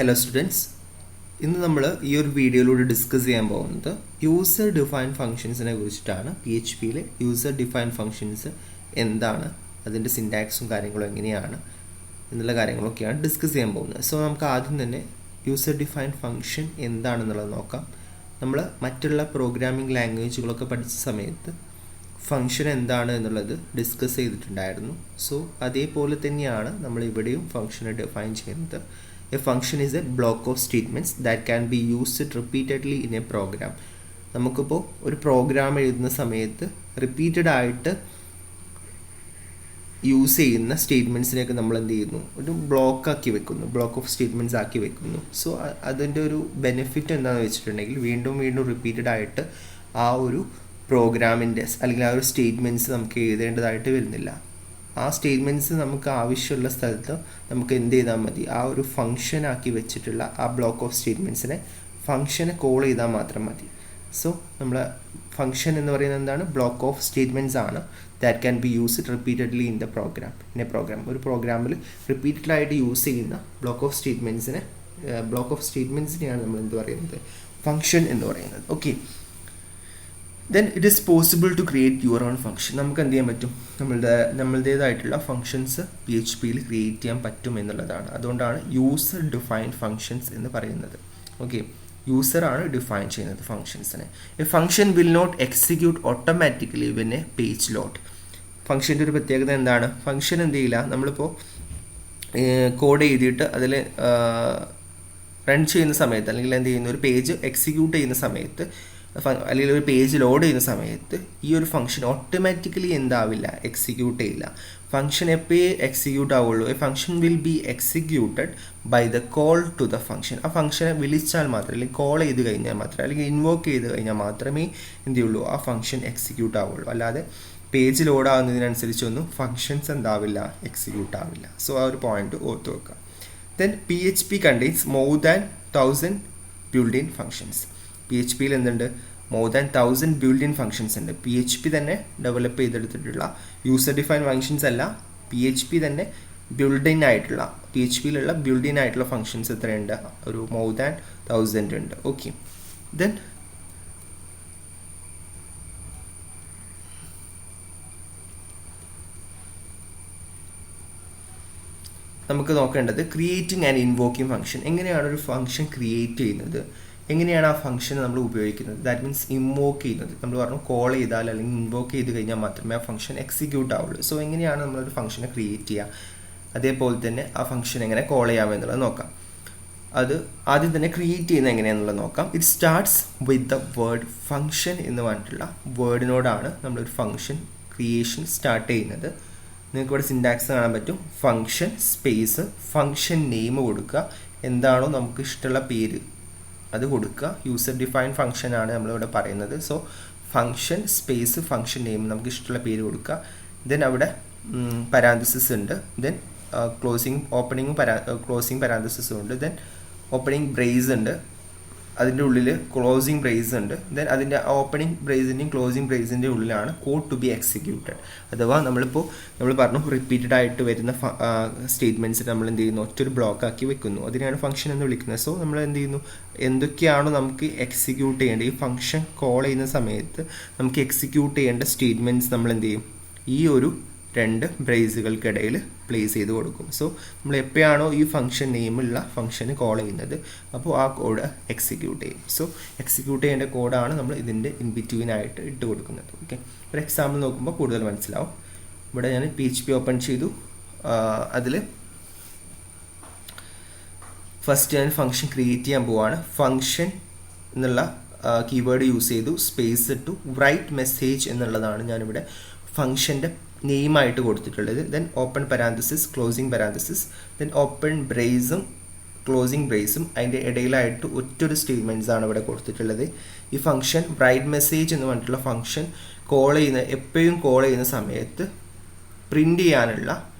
Hello students, ഇന്ന് നമ്മൾ ഈ ഒരു വീഡിയോയിലൂടെ ഡിസ്കസ് ചെയ്യാൻ പോകുന്നത് യൂസർ ഡിഫൈൻഡ് ഫംഗ്ഷൻസിനെ കുറിച്ചിട്ടാണ്. PHPയിൽ യൂസർ ഡിഫൈൻഡ് ഫംഗ്ഷൻസ് എന്താണ്, അതിൻ്റെ സിൻടാക്സും കാര്യങ്ങളും എങ്ങനെയാണ് എന്നുള്ള കാര്യങ്ങളൊക്കെയാണ് ഡിസ്കസ് ചെയ്യാൻ പോകുന്നത്. സോ നമുക്ക് ആദ്യം തന്നെ യൂസർ ഡിഫൈൻഡ് ഫംഗ്ഷൻ എന്താണെന്നുള്ളത് നോക്കാം. നമ്മൾ മറ്റുള്ള പ്രോഗ്രാമിംഗ് ലാംഗ്വേജുകളൊക്കെ പഠിച്ച സമയത്ത് ഫംഗ്ഷൻ എന്താണ് എന്നുള്ളത് ഡിസ്കസ് ചെയ്തിട്ടുണ്ടായിരുന്നു. സോ അതേപോലെ തന്നെയാണ് നമ്മൾ ഇവിടെയും ഫംഗ്ഷനെ ഡിഫൈൻ ചെയ്യുന്നത്. A function is a block of statements that can be used repeatedly in a program. നമുക്കിപ്പോൾ ഒരു പ്രോഗ്രാം എഴുതുന്ന സമയത്ത് റിപ്പീറ്റഡ് ആയിട്ട് യൂസ് ചെയ്യുന്ന സ്റ്റേറ്റ്മെൻറ്റ്സിനെയൊക്കെ നമ്മൾ എന്ത് ചെയ്യുന്നു, ഒരു ബ്ലോക്ക് ഓഫ് സ്റ്റേറ്റ്മെൻറ്റ്സ് ആക്കി വെക്കുന്നു. സോ അതിൻ്റെ ഒരു ബെനിഫിറ്റ് എന്താണെന്ന് വെച്ചിട്ടുണ്ടെങ്കിൽ വീണ്ടും റിപ്പീറ്റഡ് ആയിട്ട് ആ ഒരു പ്രോഗ്രാമിൻ്റെ അല്ലെങ്കിൽ ആ ഒരു സ്റ്റേറ്റ്മെൻറ്റ്സ് നമുക്ക് എഴുതേണ്ടതായിട്ട് വരുന്നില്ല. ആ സ്റ്റേറ്റ്മെൻറ്റ്സ് നമുക്ക് ആവശ്യമുള്ള സ്ഥലത്ത് നമുക്ക് എന്ത് ചെയ്താൽ മതി, ആ ഒരു ഫംഗ്ഷൻ ആക്കി വെച്ചിട്ടുള്ള ആ ബ്ലോക്ക് ഓഫ് സ്റ്റേറ്റ്മെൻറ്റ്സിനെ ഫംഗ്ഷനെ കോൾ ചെയ്താൽ മാത്രം മതി. സോ നമ്മൾ ഫംഗ്ഷൻ എന്ന് പറയുന്നത് എന്താണ്, ബ്ലോക്ക് ഓഫ് സ്റ്റേറ്റ്മെൻറ്റ്സ് ആണ് that can be used repeatedly in a program. ഒരു പ്രോഗ്രാമിൽ റിപ്പീറ്റഡായിട്ട് യൂസ് ചെയ്യുന്ന ബ്ലോക്ക് ഓഫ് സ്റ്റേറ്റ്മെൻറ്റ്സിനെയാണ് നമ്മൾ എന്ത് പറയുന്നത്, ഫംഗ്ഷൻ എന്ന് പറയുന്നത്. Okay, then it is possible to create your own function. നമുക്ക് എന്ത് ചെയ്യാൻ പറ്റും, നമ്മളുടേതായിട്ടുള്ള ഫങ്ഷൻസ് PHPയിൽ ക്രിയേറ്റ് ചെയ്യാൻ പറ്റും എന്നുള്ളതാണ്. അതുകൊണ്ടാണ് യൂസർ ഡിഫൈൻഡ് ഫങ്ഷൻസ് എന്ന് പറയുന്നത്. ഓക്കെ, യൂസറാണ് ഡിഫൈൻ ചെയ്യുന്നത് ഫങ്ഷൻസിനെ. A function will not execute automatically when a page load. ഫങ്ഷൻ്റെ ഒരു പ്രത്യേകത എന്താണ്, ഫങ്ഷൻ എന്ത് ചെയ്യില്ല, നമ്മളിപ്പോൾ കോഡ് എഴുതിയിട്ട് അതിൽ റൺ ചെയ്യുന്ന സമയത്ത് അല്ലെങ്കിൽ എന്ത് ചെയ്യുന്ന ഒരു പേജ് എക്സിക്യൂട്ട് ചെയ്യുന്ന സമയത്ത് അല്ലെങ്കിൽ ഒരു പേജ് ലോഡ് ചെയ്യുന്ന സമയത്ത് ഈ ഒരു ഫംഗ്ഷൻ ഓട്ടോമാറ്റിക്കലി എന്താവില്ല, എക്സിക്യൂട്ട് ചെയ്യില്ല. ഫംഗ്ഷൻ എപ്പോഴേ എക്സിക്യൂട്ട് ആവുള്ളൂ. A function will be executed by the call to the function. ആ ഫംഗ്ഷനെ വിളിച്ചാൽ മാത്രമേ, അല്ലെങ്കിൽ കോൾ ചെയ്ത് കഴിഞ്ഞാൽ മാത്രമേ, അല്ലെങ്കിൽ ഇൻവോക്ക് ചെയ്ത് കഴിഞ്ഞാൽ മാത്രമേ എന്ത് ചെയ്യുള്ളൂ, ആ ഫംഗ്ഷൻ എക്സിക്യൂട്ട് ആവുള്ളൂ. അല്ലാതെ പേജ് ലോഡ് ആവുന്നതിനനുസരിച്ചൊന്നും ഫംഗ്ഷൻസ് എന്താവില്ല, എക്സിക്യൂട്ട് ആവില്ല. സോ ആ ഒരു പോയിന്റ് ഓർത്ത് വെക്കാം. Then PHP contains more than 1000 built-in functions. PHPയിൽ എന്തുണ്ട്, മോർ ദാൻ 1000 built-in ഫംഗ്ഷൻസ് ഉണ്ട്. PHP തന്നെ ഡെവലപ്പ് ചെയ്തെടുത്തിട്ടുള്ള യൂസർ ഡിഫൈൻ ഫംഗ്ഷൻസ് അല്ല, PHP തന്നെ PHPയിലുള്ള ബിൽഡ് ഇൻ ആയിട്ടുള്ള ഫംഗ്ഷൻസ് എത്രയുണ്ട്, ഒരു മോർ ദാൻ 1000 ഉണ്ട്. ഓക്കെ, ദെൻ നമുക്ക് നോക്കേണ്ടത് ക്രിയേറ്റിംഗ് ആൻഡ് ഇൻവോക്കിംഗ് ഫംഗ്ഷൻ. എങ്ങനെയാണ് ഒരു ഫംഗ്ഷൻ ക്രിയേറ്റ് ചെയ്യുന്നത്, എങ്ങനെയാണ് ആ ഫംഗ്ഷൻ നമ്മൾ ഉപയോഗിക്കുന്നത്, ദാറ്റ് മീൻസ് ഇൻവോക്ക് ചെയ്യുന്നത്. നമ്മൾ പറഞ്ഞു കോൾ ചെയ്താൽ അല്ലെങ്കിൽ ഇൻവോക്ക് ചെയ്ത് കഴിഞ്ഞാൽ മാത്രമേ ആ ഫംഗ്ഷൻ എക്സിക്യൂട്ട് ആവുള്ളൂ. സോ എങ്ങനെയാണ് നമ്മളൊരു ഫംഗ്ഷനെ ക്രിയേറ്റ് ചെയ്യുക, അതേപോലെ തന്നെ ആ ഫംഗ്ഷൻ എങ്ങനെ കോൾ ചെയ്യാമെന്നുള്ളത് നോക്കാം. അത് ആദ്യം തന്നെ ക്രിയേറ്റ് ചെയ്യുന്നത് എങ്ങനെയാണെന്നുള്ളത് നോക്കാം. It starts with the word function എന്ന് പറഞ്ഞിട്ടുള്ള വേർഡിനോടാണ് നമ്മളൊരു ഫംഗ്ഷൻ ക്രിയേഷൻ സ്റ്റാർട്ട് ചെയ്യുന്നത്. നിങ്ങൾക്ക് ഇവിടെ സിൻടാക്സ് കാണാൻ പറ്റും. ഫംഗ്ഷൻ സ്പേസ് ഫംഗ്ഷൻ നെയിം കൊടുക്കുക, എന്താണോ നമുക്ക് ഇഷ്ടമുള്ള പേര് അത് കൊടുക്കുക. യൂസർ ഡിഫൈൻ ഫംഗ്ഷൻ ആണ് നമ്മളിവിടെ പറയുന്നത്. So function space function name, നമുക്ക് ഇഷ്ടമുള്ള പേര് കൊടുക്കുക. ദെൻ അവിടെ പരാന്തസിസ് ഉണ്ട്, ദെൻ ഓപ്പണിങ്ങും ക്ലോസിങ് പരാന്തസിസും ഉണ്ട്, ദെൻ ഓപ്പണിംഗ് ബ്രേസ് ഉണ്ട്, അതിൻ്റെ ഉള്ളിൽ ക്ലോസിങ് ബ്രേസ് ഉണ്ട്. ദെൻ അതിൻ്റെ ഓപ്പണിംഗ് ബ്രേസിൻ്റെയും ക്ലോസിങ് ബ്രേസിൻ്റെ ഉള്ളിലാണ് കോഡ് ടു ബി എക്സിക്യൂട്ടഡ്. അഥവാ നമ്മൾ പറഞ്ഞു റിപ്പീറ്റഡ് ആയിട്ട് വരുന്ന സ്റ്റേറ്റ്മെൻറ്റ്സ് നമ്മൾ എന്ത് ചെയ്യുന്നു, ഒറ്റൊരു ബ്ലോക്ക് ആക്കി വെക്കുന്നു. അതിനെയാണ് ഫംഗ്ഷൻ എന്ന് വിളിക്കുന്നത്. സോ നമ്മൾ എന്ത് ചെയ്യുന്നു, എന്തൊക്കെയാണോ നമുക്ക് എക്സിക്യൂട്ട് ചെയ്യേണ്ടത്, ഈ ഫംഗ്ഷൻ കോൾ ചെയ്യുന്ന സമയത്ത് നമുക്ക് എക്സിക്യൂട്ട് ചെയ്യേണ്ട സ്റ്റേറ്റ്മെൻറ്റ്സ് നമ്മൾ എന്ത് ചെയ്യും, ഈ ഒരു 2 ബ്രേസുകൾക്കിടയിൽ പ്ലേസ് ചെയ്ത് കൊടുക്കും. സോ നമ്മൾ എപ്പോഴാണോ ഈ ഫംഗ്ഷൻ നെയിമുള്ള ഫംഗ്ഷന് കോൾ ചെയ്യുന്നത്, അപ്പോൾ ആ കോഡ് എക്സിക്യൂട്ട് ചെയ്യും. സോ എക്സിക്യൂട്ട് ചെയ്യേണ്ട കോഡാണ് നമ്മൾ ഇതിൻ്റെ ഇൻ ബിറ്റ്വീൻ ആയിട്ട് ഇട്ട് കൊടുക്കുന്നത്. ഓക്കെ, ഒരു എക്സാമ്പിൾ നോക്കുമ്പോൾ കൂടുതൽ മനസ്സിലാവും. ഇവിടെ ഞാൻ PHP ഓപ്പൺ ചെയ്തു. അതിൽ ഫസ്റ്റ് ഞാൻ ഫംഗ്ഷൻ ക്രിയേറ്റ് ചെയ്യാൻ പോവാണ്. ഫംഗ്ഷൻ എന്നുള്ള കീവേഡ് യൂസ് ചെയ്തു, സ്പേസ് ഇട്ടു, റൈറ്റ് മെസ്സേജ് എന്നുള്ളതാണ് ഞാനിവിടെ ഫംഗ്ഷൻ്റെ നെയിമായിട്ട് കൊടുത്തിട്ടുള്ളത്. Then open parenthesis, closing parenthesis, then open ബ്രേസും ക്ലോസിങ് ബ്രേസും അതിൻ്റെ ഇടയിലായിട്ട് ഒറ്റൊരു സ്റ്റേറ്റ്മെൻറ്റ്സ് ആണ് ഇവിടെ കൊടുത്തിട്ടുള്ളത്. ഈ ഫംഗ്ഷൻ റൈറ്റ് മെസ്സേജ് എന്ന് പറഞ്ഞിട്ടുള്ള ഫംഗ്ഷൻ എപ്പോഴും കോൾ ചെയ്യുന്ന സമയത്ത് പ്രിൻ്റ് ചെയ്യാനുള്ള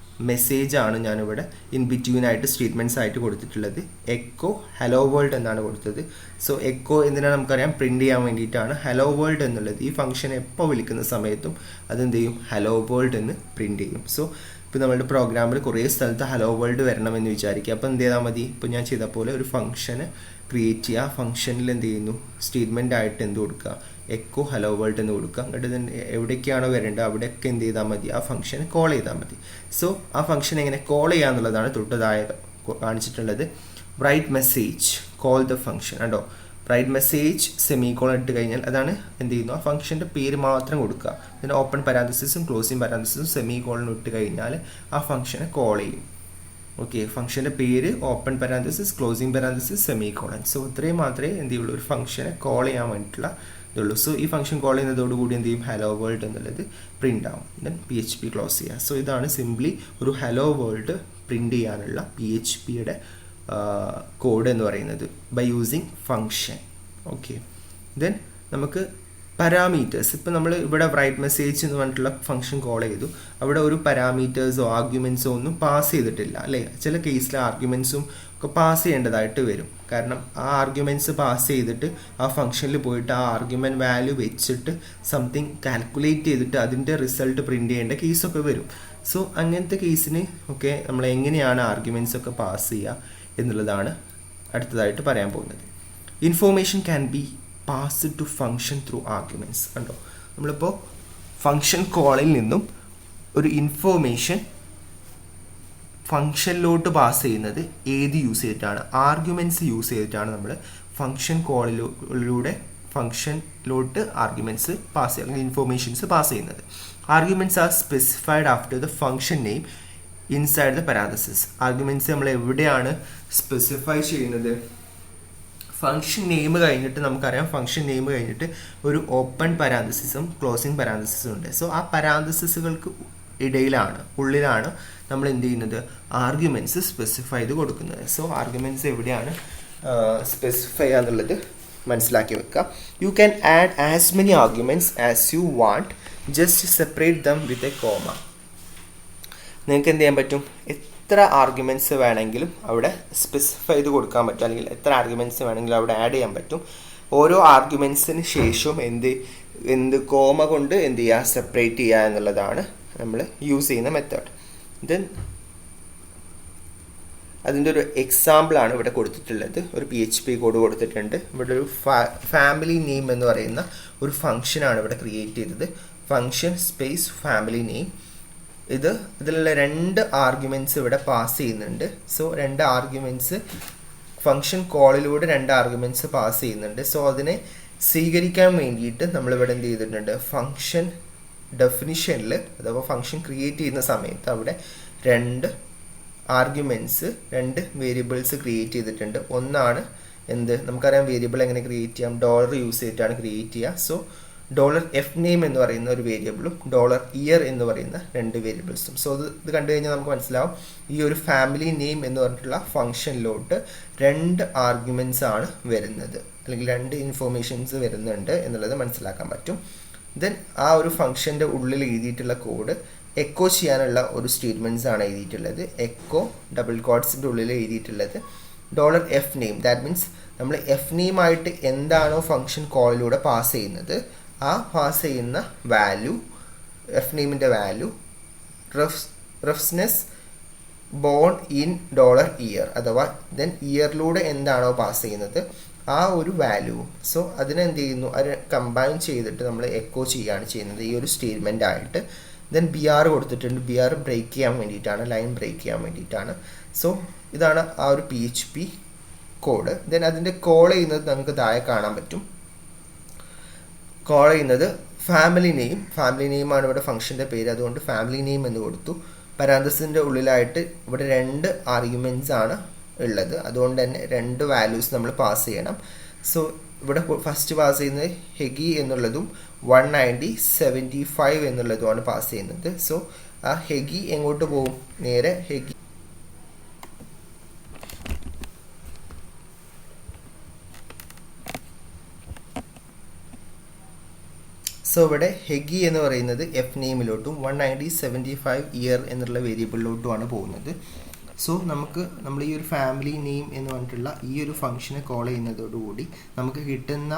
മെസ്സേജാണ് ഞാനിവിടെ ഇൻ ബിറ്റ്വീൻ ആയിട്ട് സ്റ്റേറ്റ്മെൻറ്റ്സ് ആയിട്ട് കൊടുത്തിട്ടുള്ളത്. എക്കോ ഹലോ വേൾഡ് എന്നാണ് കൊടുത്തത്. സോ എക്കോ എന്തിനാണ് നമുക്കറിയാം, പ്രിൻ്റ് ചെയ്യാൻ വേണ്ടിയിട്ടാണ്. ഹലോ വേൾഡ് എന്നുള്ളത് ഈ ഫംഗ്ഷൻ എപ്പോൾ വിളിക്കുന്ന സമയത്തും അതെന്ത് ചെയ്യും, ഹലോ വേൾഡ് എന്ന് പ്രിൻ്റ് ചെയ്യും. സോ ഇപ്പോൾ നമ്മുടെ പ്രോഗ്രാമിൽ കുറേ സ്ഥലത്ത് ഹലോ വേൾഡ് വരണമെന്ന് വിചാരിക്കുക. അപ്പോൾ എന്ത് ചെയ്താൽ മതി, ഇപ്പോൾ ഞാൻ ചെയ്ത പോലെ ഒരു ഫംഗ്ഷന് ക്രിയേറ്റ് ചെയ്യുക. ആ ഫംഗ്ഷനിൽ എന്ത് ചെയ്യുന്നു, സ്റ്റേറ്റ്മെൻ്റ് ആയിട്ട് എന്ത് കൊടുക്കുക, എക്കോ ഹലോ വേൾഡ് എന്ന് കൊടുക്കുക. എന്നിട്ട് തന്നെ എവിടേക്കാണോ വരേണ്ടത് അവിടെയൊക്കെ എന്ത് ചെയ്താൽ മതി, ആ ഫംഗ്ഷന് കോൾ ചെയ്താൽ മതി. സോ ആ ഫംഗ്ഷൻ എങ്ങനെ കോൾ ചെയ്യുക എന്നുള്ളതാണ് തൊട്ടതായ കാണിച്ചിട്ടുള്ളത്. Write message call the function കണ്ടോ, റൈറ്റ് മെസ്സേജ് സെമിക്കോളൻ ഇട്ട് കഴിഞ്ഞാൽ അതാണ് എന്ത് ചെയ്യുന്നു, ആ ഫംഗ്ഷൻ്റെ പേര് മാത്രം കൊടുക്കുക. പിന്നെ ഓപ്പൺ പാരാന്തസിസും ക്ലോസിങ് പാരാന്തസിസും സെമിക്കോളൻ ഇട്ട് കഴിഞ്ഞാൽ ആ ഫംഗ്ഷനെ കോൾ ചെയ്യും. ഓക്കെ, ഫംഗ്ഷൻ്റെ പേര് open parenthesis, closing parenthesis, semicolon. So ഇത്രയും മാത്രമേ എന്ത് ചെയ്യുള്ളൂ, ഒരു ഫംഗ്ഷനെ കോൾ ചെയ്യാൻ വേണ്ടിയിട്ടുള്ള ഇതുള്ളൂ. സോ ഈ ഫംഗ്ഷൻ കോൾ ചെയ്യുന്നതോടുകൂടി എന്ത് ചെയ്യും, ഹലോ വേൾഡ് എന്നുള്ളത് പ്രിൻ്റ് ആവും. ദെൻ PHP ക്ലോസ് ചെയ്യുക. സോ ഇതാണ് സിംപ്ലി ഒരു ഹലോ വേൾഡ് പ്രിൻ്റ് ചെയ്യാനുള്ള PHPയുടെ കോഡ് എന്ന് പറയുന്നത് by using function. Okay, then നമുക്ക് പാരാമീറ്റേഴ്സ്. ഇപ്പം നമ്മൾ ഇവിടെ റൈറ്റ് മെസ്സേജ് എന്ന് പറഞ്ഞിട്ടുള്ള ഫംഗ്ഷൻ കോൾ ചെയ്തു, അവിടെ ഒരു പാരാമീറ്റേഴ്സോ ആർഗ്യുമെൻറ്റ്സോ ഒന്നും പാസ് ചെയ്തിട്ടില്ല അല്ലേ. ചില കേസിൽ ആർഗ്യുമെൻറ്റ്സും ഒക്കെ പാസ് ചെയ്യേണ്ടതായിട്ട് വരും. കാരണം ആ ആർഗ്യുമെൻറ്റ്സ് പാസ് ചെയ്തിട്ട് ആ ഫംഗ്ഷനിൽ പോയിട്ട് ആ ആർഗ്യുമെൻറ്റ് വാല്യൂ വെച്ചിട്ട് സംതിങ് കാൽക്കുലേറ്റ് ചെയ്തിട്ട് അതിൻ്റെ റിസൾട്ട് പ്രിൻ്റ് ചെയ്യേണ്ട കേസൊക്കെ വരും. സോ അങ്ങനത്തെ കേസിന് ഒക്കെ നമ്മൾ എങ്ങനെയാണ് ആർഗ്യുമെൻറ്റ്സ് ഒക്കെ പാസ് ചെയ്യുക എന്നുള്ളതാണ് അടുത്തതായിട്ട് പറയാൻ പോകുന്നത്. Information can be passed to function through arguments. കണ്ടോ, നമ്മളിപ്പോൾ ഫംഗ്ഷൻ കോളിൽ നിന്നും ഒരു ഇൻഫോർമേഷൻ ഫംഗ്ഷനിലോട്ട് പാസ് ചെയ്യുന്നത് ഏത് യൂസ് ചെയ്തിട്ടാണ്, ആർഗ്യുമെൻറ്റ്സ് യൂസ് ചെയ്തിട്ടാണ് നമ്മൾ ഫംഗ്ഷൻ കോളിലൂടെ ഫംഗ്ഷനിലോട്ട് ആർഗ്യുമെൻറ്റ്സ് പാസ് ചെയ്യുക, അല്ലെങ്കിൽ ഇൻഫോർമേഷൻസ് പാസ് ചെയ്യുന്നത്. Arguments R specified after the function name inside the parenthesis. Arguments നമ്മൾ എവിടെയാണ് സ്പെസിഫൈ ചെയ്യുന്നത്, ഫംഗ്ഷൻ നെയിം കഴിഞ്ഞിട്ട് നമുക്കറിയാം, ഫംഗ്ഷൻ നെയിം കഴിഞ്ഞിട്ട് ഒരു ഓപ്പൺ പാരാന്തസിസും ക്ലോസിങ് പാരാന്തസിസും ഉണ്ട്. സോ ആ പാരാന്തസിസുകൾക്ക് ഉള്ളിലാണ് നമ്മൾ എന്ത് ചെയ്യുന്നത്, ആർഗ്യുമെൻറ്റ്സ് സ്പെസിഫൈ ചെയ്ത് കൊടുക്കുന്നത്. സോ ആർഗ്യുമെൻറ്റ്സ് എവിടെയാണ് സ്പെസിഫൈ ചെയ്യാന്നുള്ളത് മനസ്സിലാക്കി വെക്കുക. You can add as many arguments as you want, just separate dum with a comma. നിങ്ങൾക്ക് എന്ത് ചെയ്യാൻ പറ്റും, എത്ര ആർഗ്യുമെൻറ്റ്സ് വേണമെങ്കിലും അവിടെ സ്പെസിഫൈ ചെയ്ത് കൊടുക്കാൻ പറ്റും, അല്ലെങ്കിൽ എത്ര ആർഗ്യുമെൻറ്റ്സ് വേണമെങ്കിലും അവിടെ ആഡ് ചെയ്യാൻ പറ്റും. ഓരോ ആർഗ്യുമെൻറ്റ്സിന് ശേഷവും എന്ത് കോമ കൊണ്ട് എന്ത് ചെയ്യുക, സെപ്പറേറ്റ് ചെയ്യുക എന്നുള്ളതാണ് നമ്മൾ യൂസ് ചെയ്യുന്ന മെത്തേഡ്. ദെൻ അതിൻ്റെ ഒരു എക്സാമ്പിളാണ് ഇവിടെ കൊടുത്തിട്ടുള്ളത്. ഒരു PHP കോഡ് കൊടുത്തിട്ടുണ്ട്. ഇവിടെ ഒരു ഫാമിലി നെയിം എന്ന് പറയുന്ന ഒരു ഫംഗ്ഷനാണ് ഇവിടെ ക്രിയേറ്റ് ചെയ്തത്. Function space family name. ഇതിലുള്ള 2 ആർഗ്യുമെൻറ്റ്സ് ഇവിടെ പാസ് ചെയ്യുന്നുണ്ട്. സോ 2 ആർഗ്യുമെൻറ്റ്സ് ഫംഗ്ഷൻ കോളിലൂടെ 2 ആർഗ്യുമെൻറ്റ്സ് പാസ് ചെയ്യുന്നുണ്ട്. സോ അതിനെ സ്വീകരിക്കാൻ വേണ്ടിയിട്ട് നമ്മളിവിടെ എന്ത് ചെയ്തിട്ടുണ്ട്, ഫംഗ്ഷൻ ഡെഫിനിഷനിൽ അഥവാ ഫംഗ്ഷൻ ക്രിയേറ്റ് ചെയ്യുന്ന സമയത്ത് അവിടെ 2 ആർഗ്യുമെൻറ്റ്സ് 2 വേരിയബിൾസ് ക്രിയേറ്റ് ചെയ്തിട്ടുണ്ട്. ഒന്നാണ് നമുക്കറിയാം വേരിയബിൾ എങ്ങനെ ക്രിയേറ്റ് ചെയ്യാം, ഡോളർ യൂസ് ചെയ്തിട്ടാണ് ക്രിയേറ്റ് ചെയ്യുക. സോ $fname എന്ന് പറയുന്ന ഒരു വേരിയബിളും $year എന്ന് പറയുന്ന 2 വേരിയബിൾസും. സോ ഇത് കണ്ടു കഴിഞ്ഞാൽ നമുക്ക് മനസ്സിലാവും ഈ ഒരു ഫാമിലി നെയിം എന്ന് പറഞ്ഞിട്ടുള്ള ഫംഗ്ഷനിലോട്ട് 2 ആർഗ്യുമെൻറ്റ്സ് ആണ് വരുന്നത്, അല്ലെങ്കിൽ 2 ഇൻഫോർമേഷൻസ് വരുന്നുണ്ട് എന്നുള്ളത് മനസ്സിലാക്കാൻ പറ്റും. ദെൻ ആ ഒരു ഫംഗ്ഷൻ്റെ ഉള്ളിൽ എഴുതിയിട്ടുള്ള കോഡ് എക്കോ ചെയ്യാനുള്ള ഒരു സ്റ്റേറ്റ്മെൻറ്റ്സ് ആണ് എഴുതിയിട്ടുള്ളത്. എക്കോ ഡബിൾ കോഡ്സിൻ്റെ ഉള്ളിൽ എഴുതിയിട്ടുള്ളത് $fname. ദാറ്റ് മീൻസ് നമ്മൾ fname ആയിട്ട് എന്താണോ ഫംഗ്ഷൻ കോളിലൂടെ പാസ് ചെയ്യുന്നത്, ആ പാസ് ചെയ്യുന്ന വാല്യൂ, fnameൻ്റെ വാല്യൂ റഫ്നെസ് ബോൺ ഇൻ $year അഥവാ ദെൻ ഇയറിലൂടെ എന്താണോ പാസ് ചെയ്യുന്നത് ആ ഒരു വാല്യൂ. സോ അതിനെന്ത് ചെയ്യുന്നു, അത് കമ്പൈൻ ചെയ്തിട്ട് നമ്മൾ എക്കോ ചെയ്യുകയാണ് ചെയ്യുന്നത് ഈ ഒരു സ്റ്റേറ്റ്മെൻ്റ് ആയിട്ട്. ദെൻ BR കൊടുത്തിട്ടുണ്ട്. BR ബ്രേക്ക് ചെയ്യാൻ വേണ്ടിയിട്ടാണ്, ലൈൻ ബ്രേക്ക് ചെയ്യാൻ വേണ്ടിയിട്ടാണ്. സോ ഇതാണ് ആ ഒരു PHP കോഡ്. ദെൻ അതിൻ്റെ കോൾ ചെയ്യുന്നത് നമുക്ക് താഴെ കാണാൻ പറ്റും. കോൾ ചെയ്യുന്നത് ഫാമിലി നെയിമാണ് ഇവിടെ ഫംഗ്ഷൻ്റെ പേര്, അതുകൊണ്ട് ഫാമിലി നെയിം എന്ന് കൊടുത്തു. പാരാന്തസിൻ്റെ ഉള്ളിലായിട്ട് ഇവിടെ 2 ആർഗ്യുമെൻറ്റ്സ് ആണ് ഉള്ളത്, അതുകൊണ്ട് തന്നെ 2 വാല്യൂസ് നമ്മൾ പാസ് ചെയ്യണം. സോ ഇവിടെ ഫസ്റ്റ് പാസ് ചെയ്യുന്നത് ഹെഗി എന്നുള്ളതും 190.75 എന്നുള്ളതുമാണ് പാസ് ചെയ്യുന്നത്. സോ ആ ഹെഗി എങ്ങോട്ട് പോകും, നേരെ ഹെഗി സോ ഇവിടെ ഹെഗി എന്ന് പറയുന്നത് fnameലോട്ടും 190.75 year എന്നുള്ള വേരിയബിളിലോട്ടുമാണ് പോകുന്നത്. സോ നമ്മൾ ഈ ഒരു ഫാമിലി നെയിം എന്ന് പറഞ്ഞിട്ടുള്ള ഈ ഒരു ഫംഗ്ഷനെ കോൾ ചെയ്യുന്നതോടുകൂടി നമുക്ക് കിട്ടുന്ന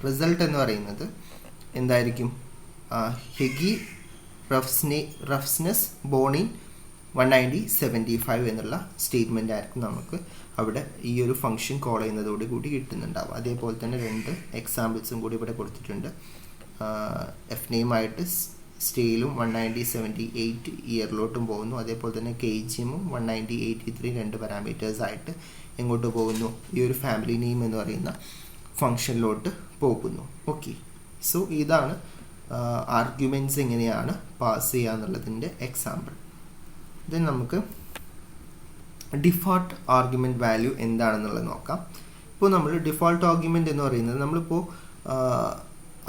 റിസൾട്ട് എന്ന് പറയുന്നത് എന്തായിരിക്കും, ഹെഗി റഫ്നെസ് ബോൺ ഇൻ 190/75 എന്നുള്ള സ്റ്റേറ്റ്മെൻ്റ് ആയിരിക്കും നമുക്ക് അവിടെ ഈ ഒരു ഫംഗ്ഷൻ കോൾ ചെയ്യുന്നതോട് കൂടി കിട്ടുന്നുണ്ടാവും. അതേപോലെ തന്നെ 2 എക്സാമ്പിൾസും കൂടി ഇവിടെ കൊടുത്തിട്ടുണ്ട്. എഫ് നെയിമായിട്ട് സ്കെയിലും 190/78 ഇയറിലോട്ടും പോകുന്നു. അതേപോലെ തന്നെ KGM-ഉം 190/83 2 പാരാമീറ്റേഴ്സായിട്ട് എങ്ങോട്ട് പോകുന്നു, ഈ ഒരു ഫാമിലി നെയിം എന്ന് പറയുന്ന ഫംഗ്ഷനിലോട്ട് പോകുന്നു. ഓക്കെ, സോ ഇതാണ് ആർഗ്യുമെൻറ്റ്സ് എങ്ങനെയാണ് പാസ് ചെയ്യുക എന്നുള്ളതിൻ്റെ എക്സാമ്പിൾ. ദെൻ നമുക്ക് ഡിഫോൾട്ട് ആർഗ്യുമെൻറ്റ് വാല്യൂ എന്താണെന്നുള്ളത് നോക്കാം. ഇപ്പോൾ നമ്മൾ ഡിഫോൾട്ട് ആർഗ്യുമെൻറ്റ് എന്ന് പറയുന്നത് നമ്മളിപ്പോൾ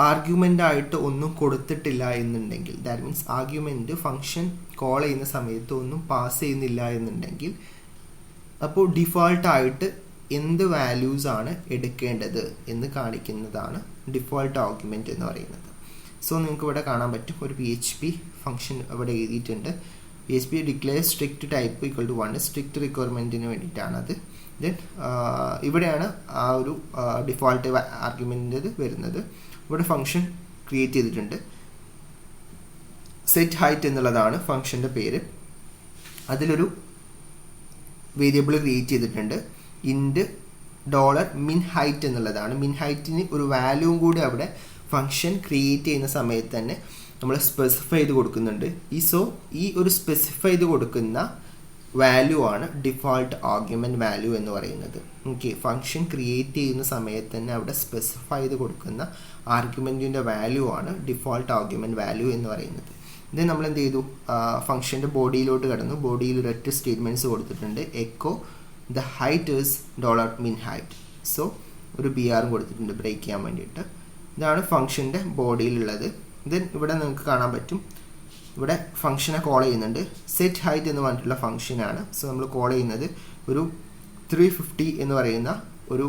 ആർഗ്യുമെൻ്റ് ആയിട്ട് ഒന്നും കൊടുത്തിട്ടില്ല എന്നുണ്ടെങ്കിൽ, that means argument function call ചെയ്യുന്ന സമയത്ത് ഒന്നും പാസ് ചെയ്യുന്നില്ല എന്നുണ്ടെങ്കിൽ, അപ്പോൾ ഡിഫോൾട്ടായിട്ട് എന്ത് വാല്യൂസ് ആണ് എടുക്കേണ്ടത് എന്ന് കാണിക്കുന്നതാണ് ഡിഫോൾട്ട് ആർഗ്യുമെൻറ്റ് എന്ന് പറയുന്നത്. സോ നിങ്ങൾക്ക് ഇവിടെ കാണാൻ പറ്റും ഒരു PHP ഫംഗ്ഷൻ ഇവിടെ എഴുതിയിട്ടുണ്ട്. PHP declare strict type equal to 1 strict റിക്വയർമെൻറ്റിന് വേണ്ടിയിട്ടാണ് അത്. ദെൻ ഇവിടെയാണ് ആ ഒരു ഡിഫോൾട്ട് ആർഗ്യുമെൻറ്റ് വരുന്നത്. ഇവിടെ ഫംഗ്ഷൻ ക്രിയേറ്റ് ചെയ്തിട്ടുണ്ട്. സെറ്റ് ഹൈറ്റ് എന്നുള്ളതാണ് ഫംഗ്ഷൻ്റെ പേര്. അതിലൊരു വേരിയബിൾ ക്രിയേറ്റ് ചെയ്തിട്ടുണ്ട്. ഇൻറ്റ് $min height എന്നുള്ളതാണ്. മിൻ ഹൈറ്റിന് ഒരു വാല്യൂവും കൂടി അവിടെ ഫംഗ്ഷൻ ക്രിയേറ്റ് ചെയ്യുന്ന സമയത്ത് തന്നെ നമ്മൾ സ്പെസിഫൈ ചെയ്ത് കൊടുക്കുന്നുണ്ട്. ഈ ഒരു സ്പെസിഫൈ ചെയ്ത് കൊടുക്കുന്ന വാല്യൂ ആണ് ഡിഫോൾട്ട് ആർഗ്യുമെൻറ്റ് വാല്യൂ എന്ന് പറയുന്നത്. ഓക്കെ, ഫംഗ്ഷൻ ക്രിയേറ്റ് ചെയ്യുന്ന സമയത്ത് തന്നെ അവിടെ സ്പെസിഫൈ ചെയ്ത് കൊടുക്കുന്ന ആർഗ്യുമെൻറ്റിൻ്റെ വാല്യൂ ആണ് ഡിഫോൾട്ട് ആർഗ്യുമെൻറ്റ് വാല്യൂ എന്ന് പറയുന്നത്. ഇത് നമ്മൾ എന്ത് ചെയ്തു, ഫംഗ്ഷൻ്റെ ബോഡിയിലോട്ട് കടന്നു. ബോഡിയിൽ ഒരൊറ്റ സ്റ്റേറ്റ്മെൻറ്റ്സ് കൊടുത്തിട്ടുണ്ട്. Echo the height is $min height. So ഒരു BR കൊടുത്തിട്ടുണ്ട് ബ്രേക്ക് ചെയ്യാൻ വേണ്ടിയിട്ട്. ഇതാണ് ഫംഗ്ഷൻ്റെ ബോഡിയിലുള്ളത്. ദെൻ ഇവിടെ നിങ്ങൾക്ക് കാണാൻ പറ്റും, ഇവിടെ ഫംഗ്ഷനെ കോൾ ചെയ്യുന്നുണ്ട്. സെറ്റ് ഹൈറ്റ് എന്ന് പറഞ്ഞിട്ടുള്ള ഫംഗ്ഷനാണ്. സോ നമ്മൾ കോൾ ചെയ്യുന്നത് ഒരു 350 എന്ന് പറയുന്ന ഒരു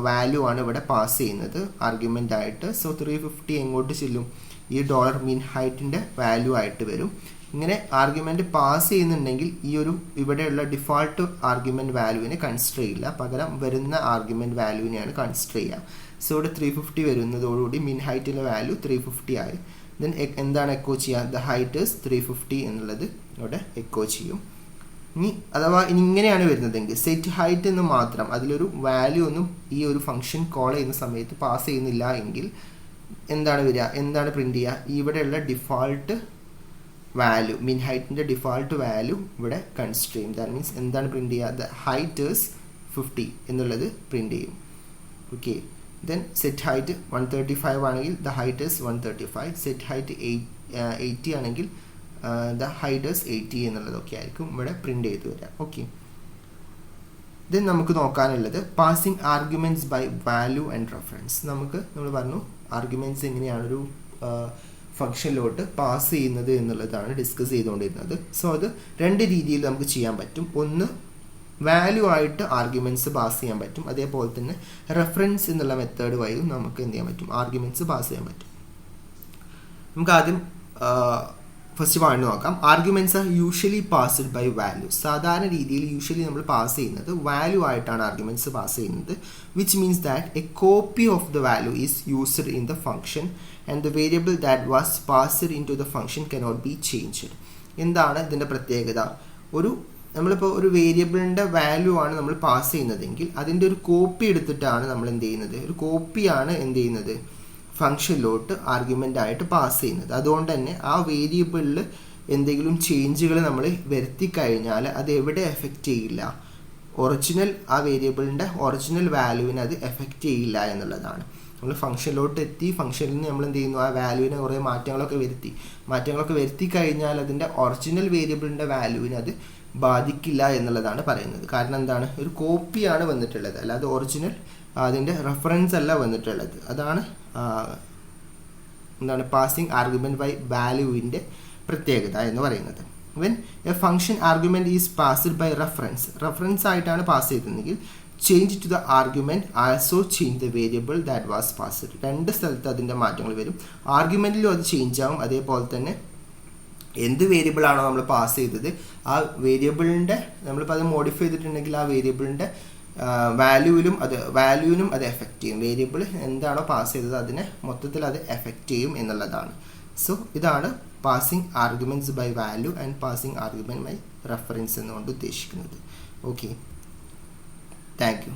വാല്യൂ ആണ് ഇവിടെ പാസ് ചെയ്യുന്നത് ആർഗ്യുമെൻ്റ് ആയിട്ട്. സോ 350 എങ്ങോട്ട് ചെല്ലും, ഈ $min height-ൻ്റെ വാല്യൂ ആയിട്ട് വരും. ഇങ്ങനെ ആർഗ്യുമെൻറ്റ് പാസ് ചെയ്യുന്നുണ്ടെങ്കിൽ ഈ ഒരു ഇവിടെയുള്ള ഡിഫോൾട്ട് ആർഗ്യുമെൻറ്റ് വാല്യൂവിനെ കൺസിഡർ ചെയ്യില്ല, പകരം വരുന്ന ആർഗ്യുമെൻറ്റ് വാല്യൂവിനെയാണ് കൺസിഡർ ചെയ്യുക. സോ ഇവിടെ 350 വരുന്നതോടുകൂടി മിൻ ഹൈറ്റിൻ്റെ വാല്യൂ 350 ആയി. ദെൻ എന്താണ് എക്കോ ചെയ്യുക, ദ ഹൈറ്റ് ഈസ് 350 എന്നുള്ളത് ഇവിടെ എക്കോ ചെയ്യും. അഥവാ ഇങ്ങനെയാണ് വരുന്നതെങ്കിൽ സെറ്റ് ഹൈറ്റ് എന്ന് മാത്രം അതിലൊരു വാല്യൂ ഒന്നും ഈ ഒരു ഫംഗ്ഷൻ കോൾ ചെയ്യുന്ന സമയത്ത് പാസ് ചെയ്യുന്നില്ല എങ്കിൽ എന്താണ് വരിക, എന്താണ് പ്രിൻറ്റ് ചെയ്യുക, ഇവിടെയുള്ള ഡിഫോൾട്ട് വാല്യൂ മിൻ ഹൈറ്റിൻ്റെ ഡിഫോൾട്ട് വാല്യൂ ഇവിടെ കൺസിഡർ ചെയ്യും. ദാറ്റ് മീൻസ് എന്താണ് പ്രിൻറ്റ് ചെയ്യുക, ദ ഹൈറ്റ് ഈസ് 50 എന്നുള്ളത് പ്രിൻറ്റ് ചെയ്യും. ഓക്കെ, ദെൻ സെറ്റ് ഹൈറ്റ് 135 ആണെങ്കിൽ the height is 135. Set height 80 ആണെങ്കിൽ ദ ഹൈറ്റ് ഈസ് 80 എന്നുള്ളതൊക്കെ ആയിരിക്കും ഇവിടെ പ്രിൻറ്റ് ചെയ്ത് വരിക. ഓക്കെ, ദെൻ നമുക്ക് നോക്കാനുള്ളത് passing arguments by value and reference. നമ്മൾ പറഞ്ഞു ആർഗ്യുമെൻറ്റ്സ് എങ്ങനെയാണ് ഒരു ഫംഗ്ഷനിലോട്ട് പാസ് ചെയ്യുന്നത് എന്നുള്ളതാണ് ഡിസ്കസ് ചെയ്തുകൊണ്ടിരുന്നത്. സോ അത് 2 രീതിയിൽ നമുക്ക് ചെയ്യാൻ പറ്റും. ഒന്ന് വാല്യൂ ആയിട്ട് ആർഗ്യുമെൻറ്റ്സ് പാസ് ചെയ്യാൻ പറ്റും. അതേപോലെ തന്നെ റെഫറൻസ് എന്നുള്ള മെത്തേഡ് വഴിയും നമുക്ക് എന്ത് ചെയ്യാൻ പറ്റും, ആർഗ്യുമെൻറ്റ്സ് പാസ് ചെയ്യാൻ പറ്റും. നമുക്ക് ആദ്യം ഫസ്റ്റ് പോയിന്റ് നോക്കാം. Arguments are usually passed by value. സാധാരണ രീതിയിൽ യൂഷ്വലി നമ്മൾ പാസ് ചെയ്യുന്നത് വാല്യൂ ആയിട്ടാണ് ആർഗ്യുമെൻറ്റ്സ് പാസ് ചെയ്യുന്നത്. Which means that a copy of the value is used in the function and the variable that was passed in to the function cannot be changed. എന്താണ് ഇതിൻ്റെ പ്രത്യേകത, നമ്മളിപ്പോൾ ഒരു വേരിയബിളിൻ്റെ value ആണ് നമ്മൾ പാസ് ചെയ്യുന്നതെങ്കിൽ അതിൻ്റെ ഒരു കോപ്പി എടുത്തിട്ടാണ് നമ്മൾ എന്ത് ചെയ്യുന്നത്, ഒരു കോപ്പിയാണ് എന്ത് ചെയ്യുന്നത് ഫംഗ്ഷനിലോട്ട് ആർഗ്യുമെൻ്റ് ആയിട്ട് പാസ് ചെയ്യുന്നത്. അതുകൊണ്ട് തന്നെ ആ വേരിയബിളിൽ എന്തെങ്കിലും ചേഞ്ചുകൾ നമ്മൾ വരുത്തി കഴിഞ്ഞാൽ അത് എവിടെ എഫക്റ്റ് ചെയ്യില്ല, ആ വേരിയബിളിൻ്റെ ഒറിജിനൽ വാല്യൂവിനെ അത് എഫക്റ്റ് ചെയ്യില്ല എന്നുള്ളതാണ്. നമ്മൾ ഫംഗ്ഷനിലോട്ട് എത്തി, ഫംഗ്ഷനിൽ നിന്ന് നമ്മൾ എന്ത് ചെയ്യുന്നു, ആ വാല്യൂവിനെ കുറേ മാറ്റങ്ങളൊക്കെ വരുത്തി കഴിഞ്ഞാൽ അതിൻ്റെ ഒറിജിനൽ വേരിയബിളിൻ്റെ വാല്യൂവിനെ അത് ബാധിക്കില്ല എന്നുള്ളതാണ് പറയുന്നത്. കാരണം എന്താണ്, ഒരു കോപ്പിയാണ് വന്നിട്ടുള്ളത്, അല്ലാതെ ഒറിജിനൽ അതിൻ്റെ റെഫറൻസ് അല്ല വന്നിട്ടുള്ളത്. അതാണ് പാസിംഗ് ആർഗ്യുമെൻറ്റ് ബൈ വാല്യൂവിൻ്റെ പ്രത്യേകത എന്ന് പറയുന്നത്. When a function argument is passed by reference ആയിട്ടാണ് പാസ് ചെയ്തതെങ്കിൽ change to the argument also change the variable that was passed. 2 സ്ഥലത്ത് അതിൻ്റെ മാറ്റങ്ങൾ വരും. ആർഗ്യുമെൻറ്റിലും അത് ചേഞ്ച് ആവും. അതേപോലെ തന്നെ എന്ത് വേരിയബിളാണോ നമ്മൾ പാസ് ചെയ്തത് ആ വേരിയബിളിൻ്റെ നമ്മളിപ്പോൾ അത് മോഡിഫൈ ചെയ്തിട്ടുണ്ടെങ്കിൽ ആ വേരിയബിളിൻ്റെ വാല്യൂവിനും അത് എഫക്റ്റ് ചെയ്യും. വേരിയബിൾ എന്താണോ പാസ് ചെയ്തത് അതിനെ മൊത്തത്തിൽ അത് എഫക്റ്റ് ചെയ്യും എന്നുള്ളതാണ്. സോ ഇതാണ് passing arguments by value and passing argument by reference എന്നുകൊണ്ട് ഉദ്ദേശിക്കുന്നത്. Okay, thank U.